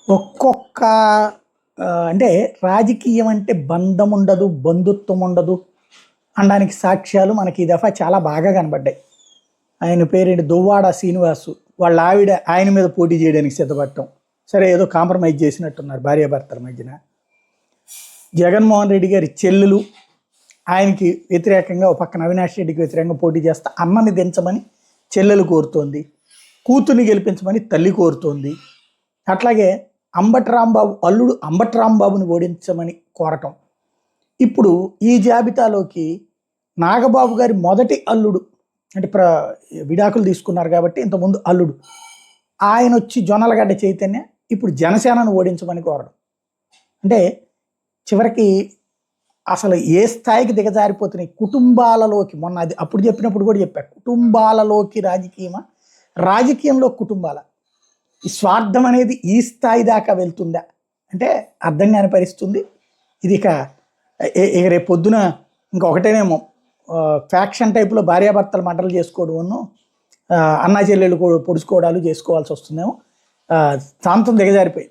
ఒక్కొక్క అంటే రాజకీయం అంటే బంధం ఉండదు, బంధుత్వం ఉండదు అనడానికి సాక్ష్యాలు మనకి ఈ దఫా చాలా బాగా కనబడ్డాయి. ఆయన పేరేంటి, దువ్వాడ శ్రీనివాసు వాళ్ళ ఆవిడ ఆయన మీద పోటీ చేయడానికి సిద్ధపడటం. సరే, ఏదో కాంప్రమైజ్ చేసినట్టున్నారు భార్యాభర్తల మధ్యన. జగన్మోహన్ రెడ్డి గారి చెల్లెలు ఆయనకి వ్యతిరేకంగా ఒక పక్కన అవినాష్ రెడ్డికి వ్యతిరేకంగా పోటీ చేస్తా అమ్మని దించమని చెల్లెలు కోరుతోంది, కూతుర్ని గెలిపించమని తల్లి కోరుతోంది. అట్లాగే అంబటి రాంబాబు అల్లుడు అంబటి రాంబాబుని ఓడించమని కోరటం. ఇప్పుడు ఈ జాబితాలోకి నాగబాబు గారి మొదటి అల్లుడు, అంటే విడాకులు తీసుకున్నారు కాబట్టి ఇంతకుముందు అల్లుడు, ఆయన వచ్చి జొన్నలగడ్డ చైతన్య ఇప్పుడు జనసేనను ఓడించమని కోరడం. అంటే చివరికి అసలు ఏ స్థాయికి దిగజారిపోతున్నాయి కుటుంబాలలోకి. మొన్న అది అప్పుడు చెప్పినప్పుడు కూడా చెప్పా, కుటుంబాలలోకి రాజకీయంలో కుటుంబాల ఈ స్వార్థం అనేది ఈ స్థాయి దాకా వెళ్తుందా అంటే అర్థం కాని పరిస్థితుంది. ఇది ఇక రేపు పొద్దున ఇంకొకటేనేమో, ఫ్యాక్షన్ టైప్లో భార్యాభర్తలు మంటలు చేసుకోవడం, అన్నా చెల్లెళ్ళు పొడుచుకోవడాలు చేసుకోవాల్సి వస్తుందేమో. శాంతం దిగజారిపోయి